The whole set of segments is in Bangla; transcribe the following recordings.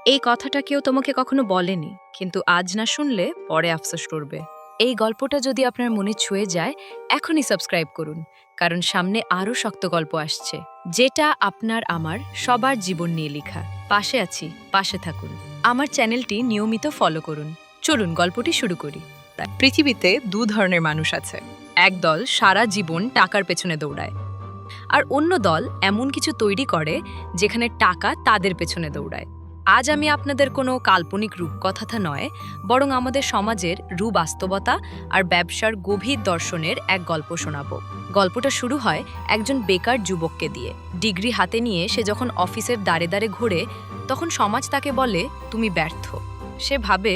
এই কথাটা কেউ তোমাকে কখনো বলেনি, কিন্তু আজ না শুনলে পরে আফসোস করবে। এই গল্পটা যদি আপনার মনে ছুঁয়ে যায়, এখনই সাবস্ক্রাইব করুন, কারণ সামনে আরও শক্ত গল্প আসছে, যেটা আপনার আমার সবার জীবন নিয়ে লেখা। পাশে আছি, পাশে থাকুন। আমার চ্যানেলটি নিয়মিত ফলো করুন। চলুন গল্পটি শুরু করি। পৃথিবীতে দু ধরনের মানুষ আছে। এক দল সারা জীবন টাকার পেছনে দৌড়ায়, আর অন্য দল এমন কিছু তৈরি করে যেখানে টাকা তাদের পেছনে দৌড়ায়। আজ আমি আপনাদের কোনো কাল্পনিক রূপকথা নয়, বরং আমাদের সমাজের বাস্তবতা আর ব্যবসার গভীর দর্শনের এক গল্প শোনাবো। গল্পটা শুরু হয় একজন বেকার যুবককে দিয়ে। ডিগ্রি হাতে নিয়ে সে যখন অফিসের দ্বারে দ্বারে ঘোরে, তখন সমাজ তাকে বলে, তুমি ব্যর্থ। সে ভাবে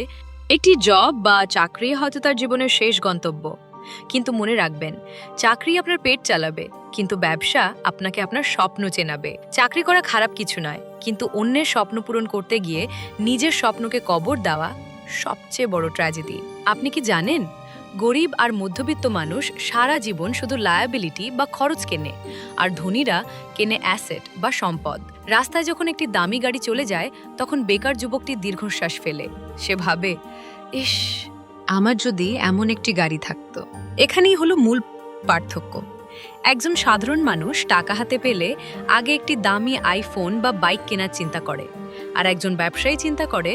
একটি জব বা চাকরি হয়তো তার জীবনের শেষ গন্তব্য। কিন্তু মনে রাখবেন, চাকরি আপনার পেট চালাবে, কিন্তু ব্যবসা আপনাকে আপনার স্বপ্ন চেনাবে। চাকরি করা খারাপ কিছু নয়, কিন্তু অন্যের স্বপ্ন পূরণ করতে গিয়ে নিজের স্বপ্নকে কবর দেওয়া সবচেয়ে বড় ট্র্যাজেডি। আপনি কি জানেন, গরিব আর মধ্যবিত্ত মানুষ সারা জীবন শুধু লায়াবিলিটি বা খরচ কেনে, আর ধনীরা কেনে অ্যাসেট বা সম্পদ। রাস্তায় যখন একটি দামি গাড়ি চলে যায়, তখন বেকার যুবকটি দীর্ঘশ্বাস ফেলে। সে ভাবে, ইস, আমার যদি এমন একটি গাড়ি থাকতো। এখানেই হলো মূল পার্থক্য। একজন সাধারণ মানুষ টাকা হাতে পেলে আগে একটি দামি আইফোন বা বাইক কেনার চিন্তা করে, আর একজন ব্যবসায়ী চিন্তা করে,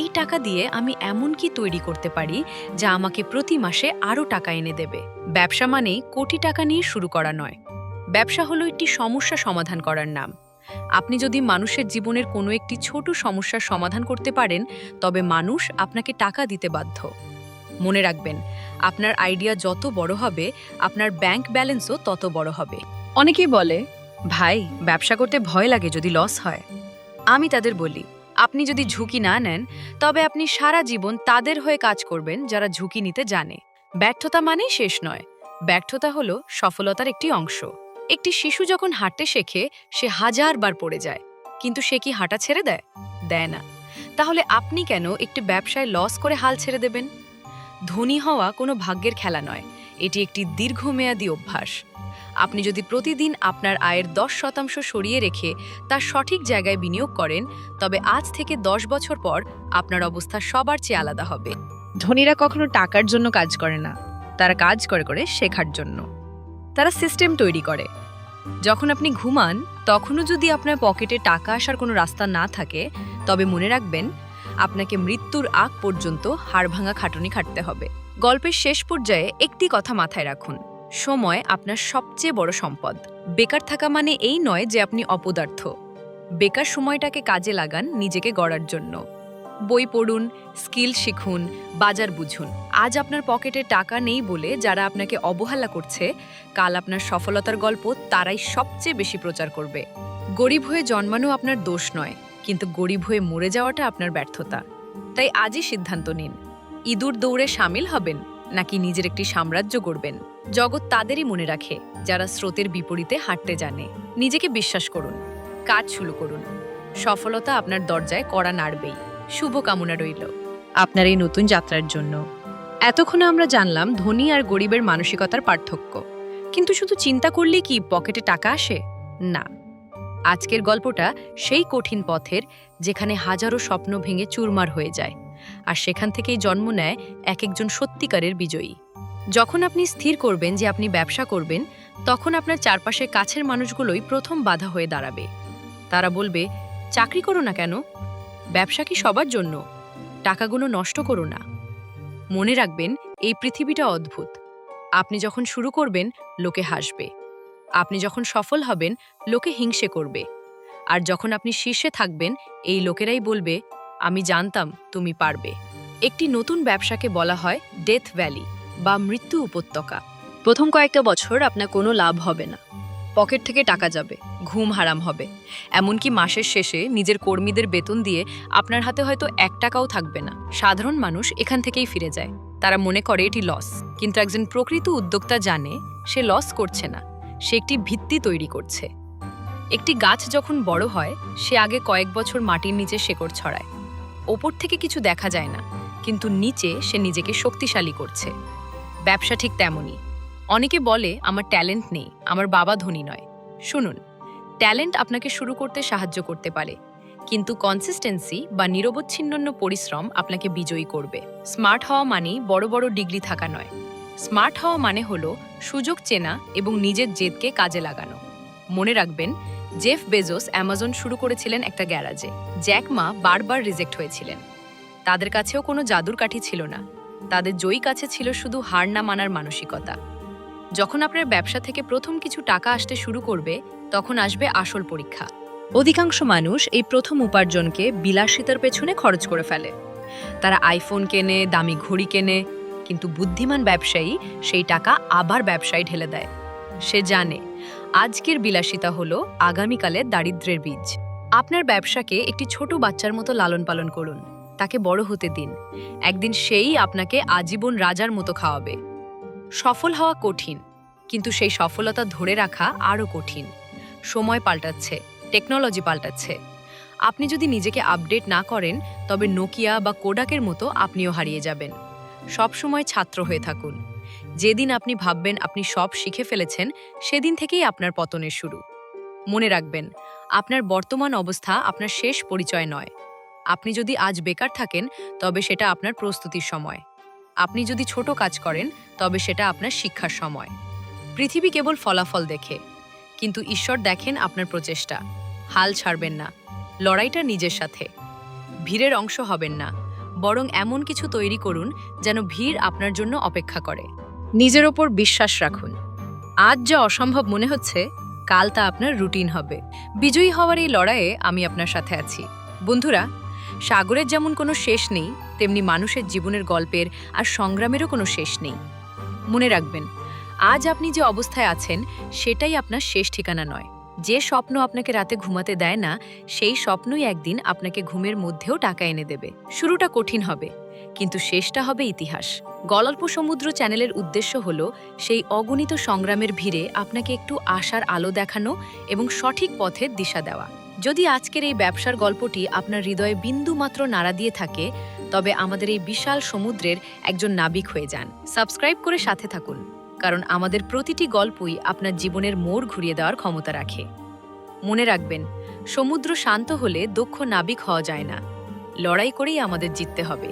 এই টাকা দিয়ে আমি এমন কি তৈরি করতে পারি যা আমাকে প্রতি মাসে আরও টাকা এনে দেবে। ব্যবসা মানেই কোটি টাকা নিয়ে শুরু করা নয়। ব্যবসা হলো একটি সমস্যা সমাধান করার নাম। আপনি যদি মানুষের জীবনের কোনো একটি ছোট সমস্যার সমাধান করতে পারেন, তবে মানুষ আপনাকে টাকা দিতে বাধ্য। মনে রাখবেন, আপনার আইডিয়া যত বড় হবে, আপনার ব্যাংক ব্যালেন্সও তত বড় হবে। অনেকেই বলে, ভাই, ব্যবসা করতে ভয় লাগে যদি লস হয়। আমি তাদের বলি, আপনি যদি ঝুঁকি না নেন, তবে আপনি সারা জীবন তাদের হয়ে কাজ করবেন যারা ঝুঁকি নিতে জানে। ব্যর্থতা মানেই শেষ নয়। ব্যর্থতা হলো সফলতার একটি অংশ। একটি শিশু যখন হাঁটতে শেখে, সে 1000 বার পড়ে যায়, কিন্তু সে কি হাঁটা ছেড়ে দেয়? দেয় না। তাহলে আপনি কেন একটি ব্যবসায় লস করে হাল ছেড়ে দেবেন? ধনী হওয়া কোনো ভাগ্যের খেলা নয়, এটি একটি দীর্ঘমেয়াদী অভ্যাস। আপনি যদি প্রতিদিন আপনার আয়ের 10% সরিয়ে রেখে তার সঠিক জায়গায় বিনিয়োগ করেন, তবে আজ থেকে 10 বছর পর আপনার অবস্থা সবার চেয়ে আলাদা হবে। ধনীরা কখনো টাকার জন্য কাজ করে না, তারা কাজ করে শেখার জন্য। তারা সিস্টেম তৈরি করে। যখন আপনি ঘুমান, তখনও যদি আপনার পকেটে টাকা আসার কোনো রাস্তা না থাকে, তবে মনে রাখবেন, আপনাকে মৃত্যুর আগ পর্যন্ত হাড়ভাঙা খাটুনি খাটতে হবে। গল্পের শেষ পর্যায়ে একটি কথা মাথায় রাখুন, সময় আপনার সবচেয়ে বড় সম্পদ। বেকার থাকা মানে এই নয় যে আপনি অপদার্থ। বেকার সময়টাকে কাজে লাগান নিজেকে গড়ার জন্য। বই পড়ুন, স্কিল শিখুন, বাজার বুঝুন। আজ আপনার পকেটে টাকা নেই বলে যারা আপনাকে অবহেলা করছে, কাল আপনার সফলতার গল্প তারাই সবচেয়ে বেশি প্রচার করবে। গরিব হয়ে জন্মানো আপনার দোষ নয়, কিন্তু গরিব হয়ে মরে যাওয়াটা আপনার ব্যর্থতা। তাই আজই সিদ্ধান্ত নিন, ইঁদুর দৌড়ে সামিল হবেন নাকি নিজের একটি সাম্রাজ্য গড়বেন। জগৎ তাদেরই মনে রাখে যারা স্রোতের বিপরীতে হাঁটতে জানে। নিজেকে বিশ্বাস করুন, কাজ শুরু করুন। সফলতা আপনার দরজায় কড়া নাড়বেই। শুভকামনা রইল আপনার এই নতুন যাত্রার জন্য। এতক্ষণে আমরা জানলাম ধনী আর গরিবের মানসিকতার পার্থক্য, কিন্তু শুধু চিন্তা করলেই কি পকেটে টাকা আসে? না। আজকের গল্পটা সেই কঠিন পথের, যেখানে হাজারো স্বপ্ন ভেঙে চুরমার হয়ে যায়, আর সেখান থেকেই জন্ম নেয় এক একজন সত্যিকারের বিজয়ী। যখন আপনি স্থির করবেন যে আপনি ব্যবসা করবেন, তখন আপনার চারপাশে কাছের মানুষগুলোই প্রথম বাধা হয়ে দাঁড়াবে। তারা বলবে, চাকরি করো না কেন? ব্যবসা কি সবার জন্য? টাকাগুলো নষ্ট করো না। মনে রাখবেন, এই পৃথিবীটা অদ্ভুত। আপনি যখন শুরু করবেন, লোকে হাসবে। আপনি যখন সফল হবেন, লোকে হিংসে করবে। আর যখন আপনি শীর্ষে থাকবেন, এই লোকেরাই বলবে, আমি জানতাম তুমি পারবে। একটি নতুন ব্যবসাকে বলা হয় ডেথ ভ্যালি বা মৃত্যু উপত্যকা। প্রথম কয়েকটা বছর আপনার কোনো লাভ হবে না, পকেট থেকে টাকা যাবে, ঘুম হারাম হবে, এমনকি মাসের শেষে নিজের কর্মীদের বেতন দিয়ে আপনার হাতে হয়তো 1 টাকাও থাকবে না। সাধারণ মানুষ এখান থেকেই ফিরে যায়। তারা মনে করে এটি লস, কিন্তু একজন প্রকৃত উদ্যোক্তা জানে সে লস করছে না, সে একটি ভিত্তি তৈরি করছে। একটি গাছ যখন বড় হয়, সে আগে কয়েক বছর মাটির নিচে শেকড় ছড়ায়। ওপর থেকে কিছু দেখা যায় না, কিন্তু নিচে সে নিজেকে শক্তিশালী করছে। ব্যবসা ঠিক তেমনই। অনেকে বলে, আমার ট্যালেন্ট নেই, আমার বাবা ধনী নয়। শুনুন, ট্যালেন্ট আপনাকে শুরু করতে সাহায্য করতে পারে, কিন্তু কনসিস্টেন্সি বা নিরবচ্ছিন্ন পরিশ্রম আপনাকে বিজয়ী করবে। স্মার্ট হওয়া মানেই বড় বড় ডিগ্রি থাকা নয়। স্মার্ট হওয়া মানে হলো সুযোগ চেনা এবং নিজের জেদকে কাজে লাগানো। মনে রাখবেন, জেফ বেজোস অ্যামাজন শুরু করেছিলেন একটা গ্যারাজে। জ্যাক মা বারবার রিজেক্ট হয়েছিলেন। তাদের কাছেও কোনো জাদুর কাঠি ছিল না। তাদের জয়ী কাছে ছিল শুধু হার না মানার মানসিকতা। যখন আপনার ব্যবসা থেকে প্রথম কিছু টাকা আসতে শুরু করবে, তখন আসবে আসল পরীক্ষা। অধিকাংশ মানুষ এই প্রথম উপার্জনকে বিলাসিতার পেছনে খরচ করে ফেলে। তারা আইফোন কেনে, দামি ঘড়ি কেনে, কিন্তু বুদ্ধিমান ব্যবসায়ী সেই টাকা আবার ব্যবসায় ঢেলে দেয়। সে জানে আজকের বিলাসিতা হলো আগামীকালের দারিদ্র্যের বীজ। আপনার ব্যবসাকে একটি ছোট বাচ্চার মতো লালন পালন করুন, তাকে বড় হতে দিন। একদিন সেই আপনাকে আজীবন রাজার মতো খাওয়াবে। সফল হওয়া কঠিন, কিন্তু সেই সফলতা ধরে রাখা আরও কঠিন। সময় পাল্টাচ্ছে, টেকনোলজি পাল্টাচ্ছে। আপনি যদি নিজেকে আপডেট না করেন, তবে নোকিয়া বা কোডাকের মতো আপনিও হারিয়ে যাবেন। সবসময় ছাত্র হয়ে থাকুন। যেদিন আপনি ভাববেন আপনি সব শিখে ফেলেছেন, সেদিন থেকেই আপনার পতনের শুরু। মনে রাখবেন, আপনার বর্তমান অবস্থা আপনার শেষ পরিচয় নয়। আপনি যদি আজ বেকার থাকেন, তবে সেটা আপনার প্রস্তুতির সময়। আপনি যদি ছোট কাজ করেন, তবে সেটা আপনার শিক্ষার সময়। পৃথিবী কেবল ফলাফল দেখে, কিন্তু ঈশ্বর দেখেন আপনার প্রচেষ্টা। হাল ছাড়বেন না, লড়াইটা নিজের সাথে। ভিড়ের অংশ হবেন না, বরং এমন কিছু তৈরি করুন যেন ভিড় আপনার জন্য অপেক্ষা করে। নিজের ওপর বিশ্বাস রাখুন। আজ যা অসম্ভব মনে হচ্ছে, কাল তা আপনার রুটিন হবে। বিজয়ী হওয়ার এই লড়াইয়ে আমি আপনার সাথে আছি। বন্ধুরা, সাগরের যেমন কোনো শেষ নেই, তেমনি মানুষের জীবনের গল্পের আর সংগ্রামেরও কোনো শেষ নেই। মনে রাখবেন, আজ আপনি যে অবস্থায় আছেন, সেটাই আপনার শেষ ঠিকানা নয়। যে স্বপ্ন আপনাকে রাতে ঘুমাতে দেয় না, সেই স্বপ্নই একদিন আপনাকে ঘুমের মধ্যেও টাকা এনে দেবে। শুরুটা কঠিন হবে, কিন্তু শেষটা হবে ইতিহাস। গল্প সমুদ্র চ্যানেলের উদ্দেশ্য হলো সেই অগণিত সংগ্রামের ভিড়ে আপনাকে একটু আশার আলো দেখানো এবং সঠিক পথের দিশা দেওয়া। যদি আজকের এই ব্যবসার গল্পটি আপনার হৃদয়ে বিন্দুমাত্র নাড়া দিয়ে থাকে, তবে আমাদের এই বিশাল সমুদ্রের একজন নাবিক হয়ে যান। সাবস্ক্রাইব করে সাথে থাকুন, কারণ আমাদের প্রতিটি গল্পই আপনার জীবনের মোড় ঘুরিয়ে দেওয়ার ক্ষমতা রাখে। মনে রাখবেন, সমুদ্র শান্ত হলে দক্ষ নাবিক হওয়া যায় না, লড়াই করেই আমাদের জিততে হবে।